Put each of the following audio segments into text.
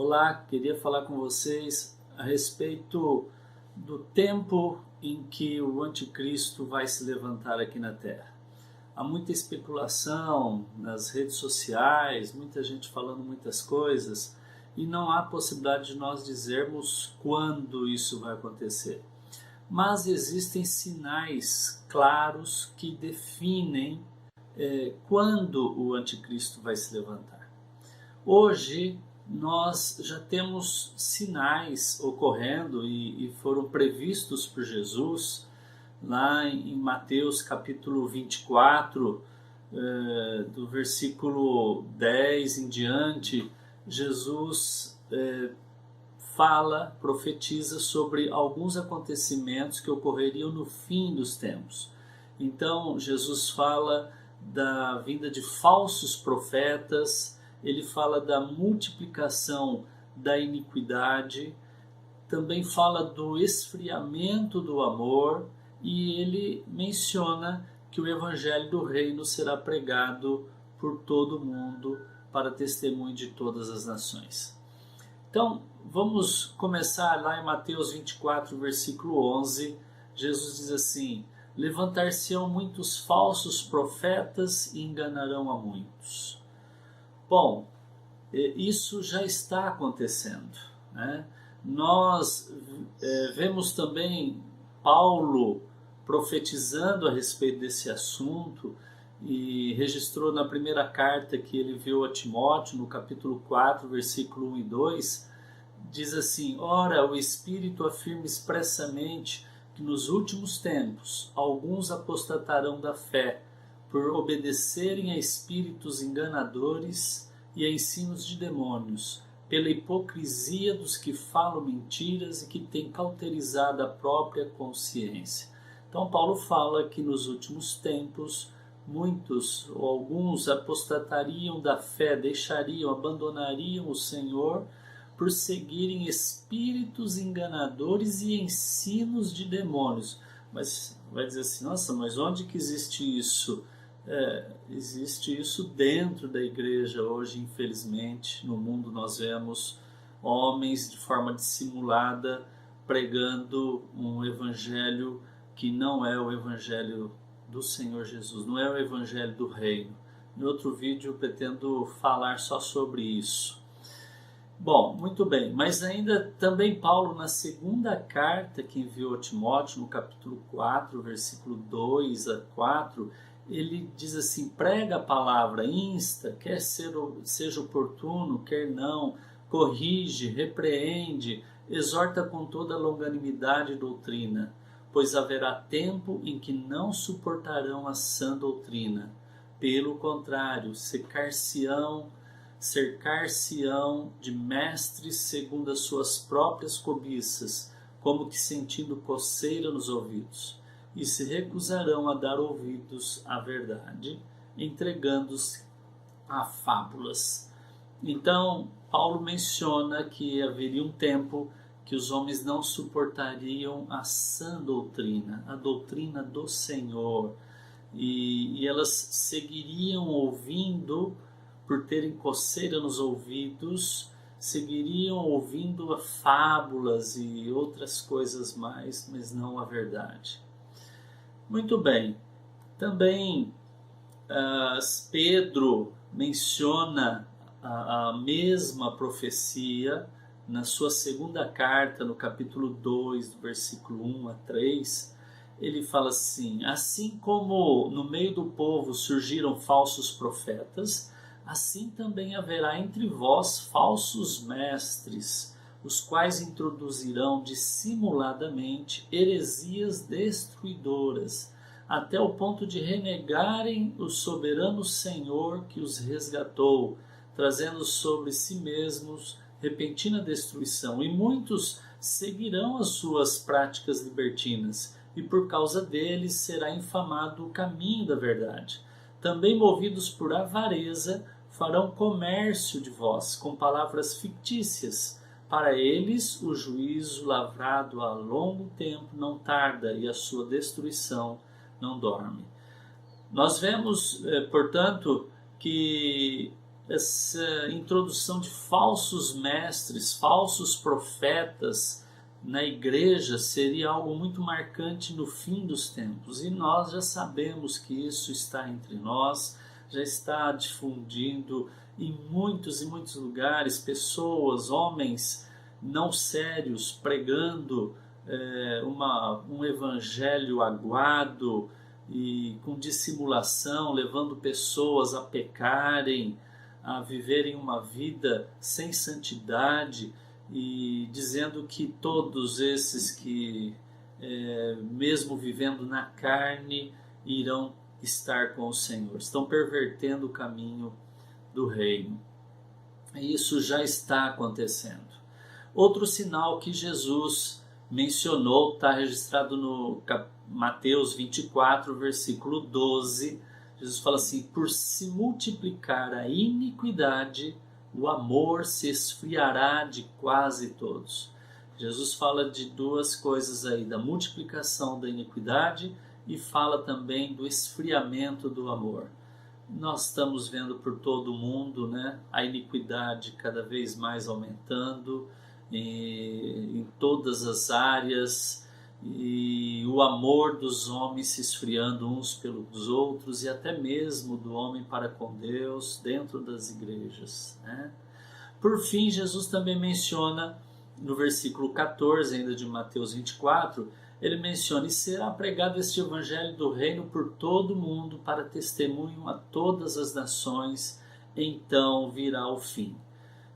Olá, queria falar com vocês a respeito do tempo em que o anticristo vai se levantar aqui na Terra. Há muita especulação nas redes sociais, muita gente falando muitas coisas e não há possibilidade de nós dizermos quando isso vai acontecer. Mas existem sinais claros que definem quando o anticristo vai se levantar. Hoje nós já temos sinais ocorrendo e foram previstos por Jesus lá em Mateus capítulo 24, do versículo 10 em diante. Jesus profetiza sobre alguns acontecimentos que ocorreriam no fim dos tempos. Então Jesus fala da vinda de falsos profetas, ele fala da multiplicação da iniquidade, também fala do esfriamento do amor e ele menciona que o evangelho do reino será pregado por todo o mundo para testemunho de todas as nações. Então, vamos começar lá em Mateus 24, versículo 11. Jesus diz assim: levantar-se-ão muitos falsos profetas e enganarão a muitos. Bom, isso já está acontecendo, né? Nós vemos também Paulo profetizando a respeito desse assunto e registrou na primeira carta que ele enviou a Timóteo, no capítulo 4, versículo 1 e 2, diz assim: ora, o Espírito afirma expressamente que nos últimos tempos alguns apostatarão da fé, por obedecerem a espíritos enganadores e a ensinos de demônios, pela hipocrisia dos que falam mentiras e que têm cauterizado a própria consciência. Então Paulo fala que nos últimos tempos muitos ou alguns apostatariam da fé, abandonariam o Senhor por seguirem espíritos enganadores e ensinos de demônios. Mas vai dizer assim: nossa, mas onde que existe isso? Existe isso dentro da igreja hoje, infelizmente. No mundo nós vemos homens de forma dissimulada pregando um evangelho que não é o evangelho do Senhor Jesus, não é o evangelho do reino. Em outro vídeo eu pretendo falar só sobre isso. Bom, muito bem, mas ainda também Paulo, na segunda carta que enviou a Timóteo, no capítulo 4, versículo 2 a 4, ele diz assim: prega a palavra, insta, quer seja oportuno, quer não, corrige, repreende, exorta com toda longanimidade e doutrina, pois haverá tempo em que não suportarão a sã doutrina. Pelo contrário, cercar-se-ão de mestres segundo as suas próprias cobiças, como que sentindo coceira nos ouvidos, e se recusarão a dar ouvidos à verdade, entregando-se a fábulas. Então, Paulo menciona que haveria um tempo que os homens não suportariam a sã doutrina, a doutrina do Senhor, e elas seguiriam ouvindo, por terem coceira nos ouvidos, seguiriam ouvindo fábulas e outras coisas mais, mas não a verdade. Muito bem, também Pedro menciona a mesma profecia na sua segunda carta, no capítulo 2, do versículo 1 a 3, ele fala assim: assim como no meio do povo surgiram falsos profetas, assim também haverá entre vós falsos mestres, os quais introduzirão dissimuladamente heresias destruidoras, até o ponto de renegarem o soberano Senhor que os resgatou, trazendo sobre si mesmos repentina destruição. E muitos seguirão as suas práticas libertinas, e por causa deles será infamado o caminho da verdade. Também movidos por avareza, farão comércio de vós com palavras fictícias. Para eles o juízo lavrado há longo tempo não tarda, e a sua destruição não dorme. Nós vemos, portanto, que essa introdução de falsos mestres, falsos profetas na igreja seria algo muito marcante no fim dos tempos. E nós já sabemos que isso está entre nós, já está difundindo em muitos e muitos lugares, pessoas, homens não sérios, pregando um evangelho aguado e com dissimulação, levando pessoas a pecarem, a viverem uma vida sem santidade e dizendo que todos esses que, mesmo vivendo na carne, irão estar com o Senhor. Estão pervertendo o caminho do reino. E isso já está acontecendo. Outro sinal que Jesus mencionou, está registrado no Mateus 24, versículo 12, Jesus fala assim: por se multiplicar a iniquidade, o amor se esfriará de quase todos. Jesus fala de duas coisas aí, da multiplicação da iniquidade e fala também do esfriamento do amor. Nós estamos vendo por todo o mundo, né, a iniquidade cada vez mais aumentando em todas as áreas, e o amor dos homens se esfriando uns pelos outros, e até mesmo do homem para com Deus dentro das igrejas, né? Por fim, Jesus também menciona no versículo 14 ainda de Mateus 24, ele menciona: e será pregado este evangelho do reino por todo o mundo para testemunho a todas as nações, então virá o fim.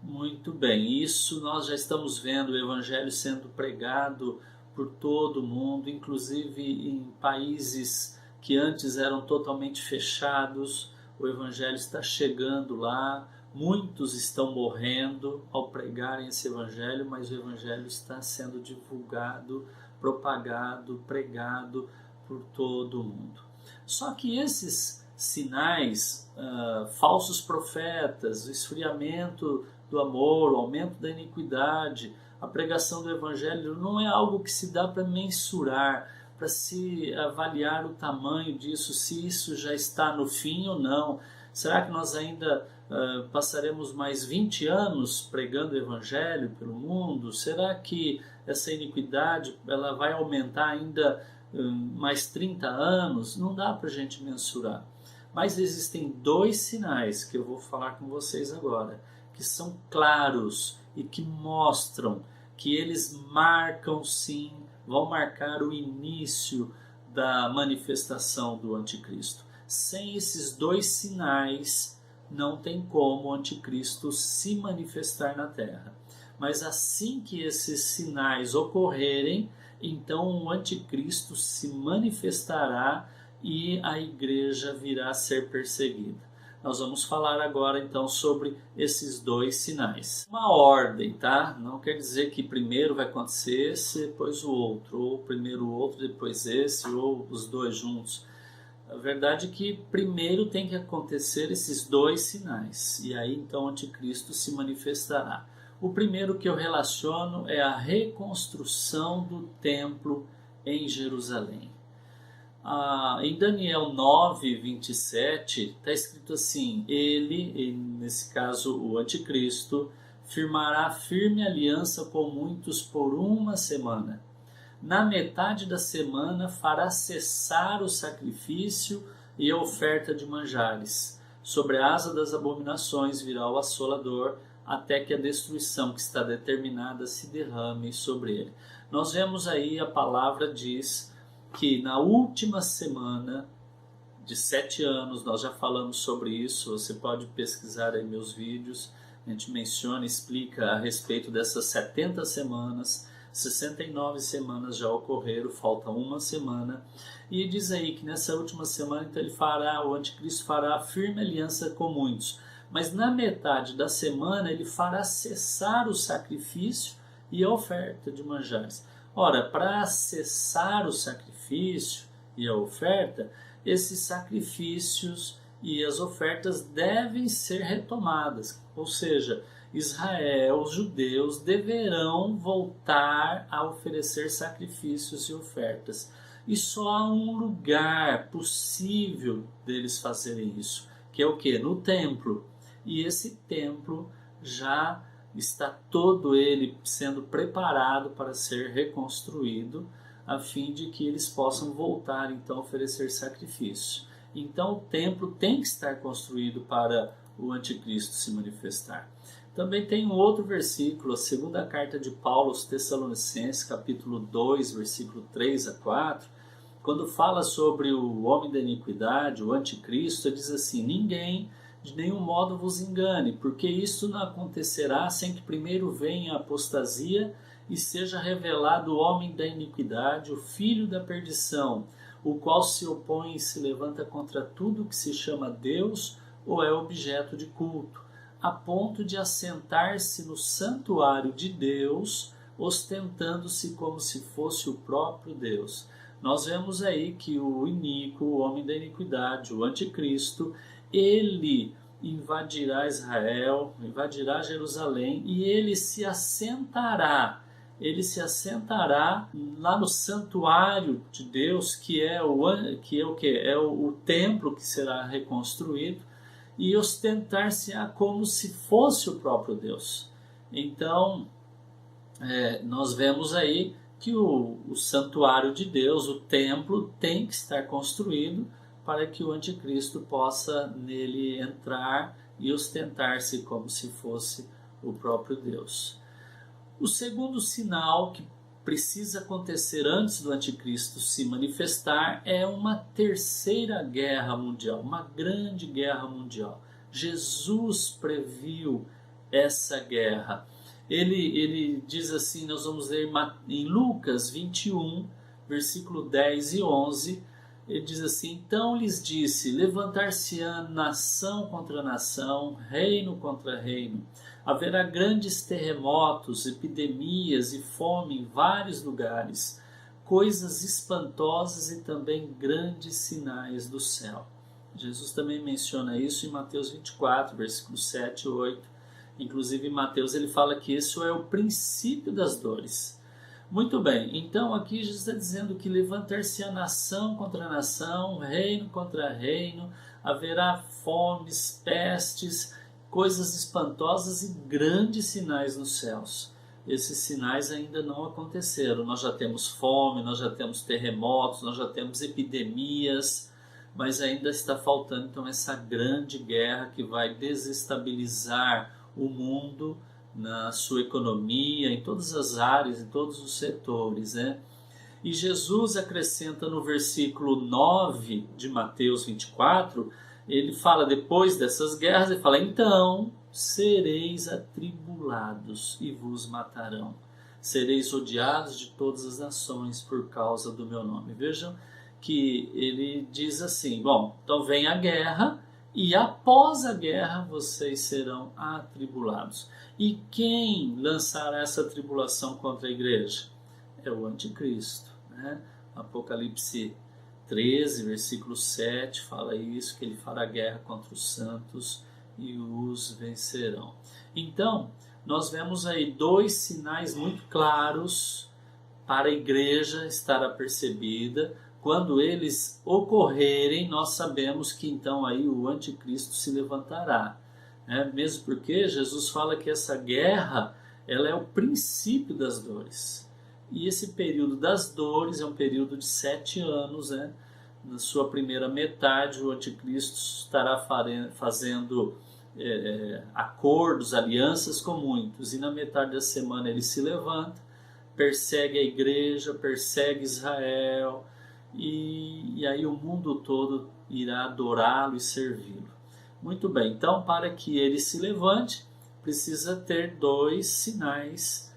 Muito bem, isso nós já estamos vendo, o evangelho sendo pregado por todo o mundo, inclusive em países que antes eram totalmente fechados. O evangelho está chegando lá, muitos estão morrendo ao pregarem esse evangelho, mas o evangelho está sendo divulgado, propagado, pregado por todo o mundo. Só que esses sinais, falsos profetas, o esfriamento do amor, o aumento da iniquidade, a pregação do evangelho, não é algo que se dá para mensurar, para se avaliar o tamanho disso, se isso já está no fim ou não. Será que nós ainda passaremos mais 20 anos pregando o evangelho pelo mundo? Será que essa iniquidade ela vai aumentar ainda mais 30 anos? Não dá para a gente mensurar. Mas existem dois sinais que eu vou falar com vocês agora, que são claros e que mostram que eles marcam sim, vão marcar o início da manifestação do anticristo. Sem esses dois sinais, não tem como o anticristo se manifestar na terra. Mas assim que esses sinais ocorrerem, então o anticristo se manifestará e a igreja virá a ser perseguida. Nós vamos falar agora então sobre esses dois sinais. Uma ordem, tá? Não quer dizer que primeiro vai acontecer esse, depois o outro, ou primeiro o outro, depois esse, ou os dois juntos. A verdade é que primeiro tem que acontecer esses dois sinais, e aí então o anticristo se manifestará. O primeiro que eu relaciono é a reconstrução do templo em Jerusalém. Em Daniel 9, 27, está escrito assim: ele, nesse caso o anticristo, firmará firme aliança com muitos por uma semana. Na metade da semana fará cessar o sacrifício e a oferta de manjares. Sobre a asa das abominações virá o assolador, até que a destruição que está determinada se derrame sobre ele. Nós vemos aí, a palavra diz que na última semana de 7 anos, nós já falamos sobre isso, você pode pesquisar aí meus vídeos, a gente menciona, explica a respeito dessas 70 semanas, 69 semanas já ocorreram, falta uma semana, e diz aí que nessa última semana então o anticristo fará firme aliança com muitos, mas na metade da semana ele fará cessar o sacrifício e a oferta de manjares. Ora, para cessar o sacrifício e a oferta, esses sacrifícios e as ofertas devem ser retomadas. Ou seja, Israel, os judeus, deverão voltar a oferecer sacrifícios e ofertas. E só há um lugar possível deles fazerem isso, que é o quê? No templo. e esse templo já está todo ele sendo preparado para ser reconstruído, a fim de que eles possam voltar então a oferecer sacrifício. Então o templo tem que estar construído para o anticristo se manifestar. Também tem um outro versículo, a segunda carta de Paulo aos Tessalonicenses, capítulo 2, versículo 3 a 4, quando fala sobre o homem da iniquidade, o anticristo, ele diz assim: ninguém de nenhum modo vos engane, porque isso não acontecerá sem que primeiro venha a apostasia e seja revelado o homem da iniquidade, o filho da perdição, o qual se opõe e se levanta contra tudo que se chama Deus ou é objeto de culto, a ponto de assentar-se no santuário de Deus, ostentando-se como se fosse o próprio Deus. Nós vemos aí que o iníquo, o homem da iniquidade, o anticristo, ele invadirá Israel, invadirá Jerusalém e ele se assentará lá no santuário de Deus, que é o templo que será reconstruído, e ostentar-se-á como se fosse o próprio Deus. Então, nós vemos aí que o santuário de Deus, o templo, tem que estar construído para que o anticristo possa nele entrar e ostentar-se como se fosse o próprio Deus. O segundo sinal que precisa acontecer antes do anticristo se manifestar é uma terceira guerra mundial, uma grande guerra mundial. Jesus previu essa guerra. Ele diz assim, nós vamos ler em Lucas 21, versículo 10 e 11, ele diz assim: então lhes disse, levantar-se-á nação contra nação, reino contra reino. Haverá grandes terremotos, epidemias e fome em vários lugares, coisas espantosas e também grandes sinais do céu. Jesus também menciona isso em Mateus 24, versículos 7 e 8. Inclusive em Mateus ele fala que isso é o princípio das dores. Muito bem, então aqui Jesus está dizendo que levantar-se-á nação contra nação, reino contra reino, haverá fomes, pestes, coisas espantosas e grandes sinais nos céus. Esses sinais ainda não aconteceram. Nós já temos fome, nós já temos terremotos, nós já temos epidemias, mas ainda está faltando então essa grande guerra que vai desestabilizar o mundo na sua economia, em todas as áreas, em todos os setores, né? E Jesus acrescenta no versículo 9 de Mateus 24, ele fala, depois dessas guerras, ele fala: então sereis atribulados e vos matarão. Sereis odiados de todas as nações por causa do meu nome. Vejam que ele diz assim, bom, então vem a guerra e após a guerra vocês serão atribulados. E quem lançará essa tribulação contra a igreja? É o anticristo, né? Apocalipse 13, versículo 7, fala isso, que ele fará guerra contra os santos e os vencerão. Então, nós vemos aí dois sinais muito claros para a igreja estar apercebida. Quando eles ocorrerem, nós sabemos que então aí o anticristo se levantará. Mesmo porque Jesus fala que essa guerra ela é o princípio das dores. E esse período das dores é um período de 7 anos, né? Na sua primeira metade, o anticristo estará fazendo acordos, alianças com muitos. E na metade da semana ele se levanta, persegue a igreja, persegue Israel, e aí o mundo todo irá adorá-lo e servi-lo. Muito bem, então para que ele se levante, precisa ter dois sinais.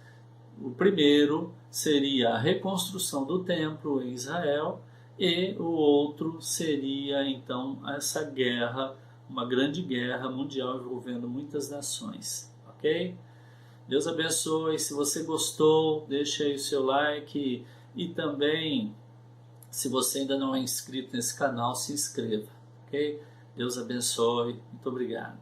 O primeiro seria a reconstrução do templo em Israel e o outro seria então essa guerra, uma grande guerra mundial envolvendo muitas nações, ok? Deus abençoe, se você gostou, deixe aí o seu like e também, se você ainda não é inscrito nesse canal, se inscreva, ok? Deus abençoe, muito obrigado.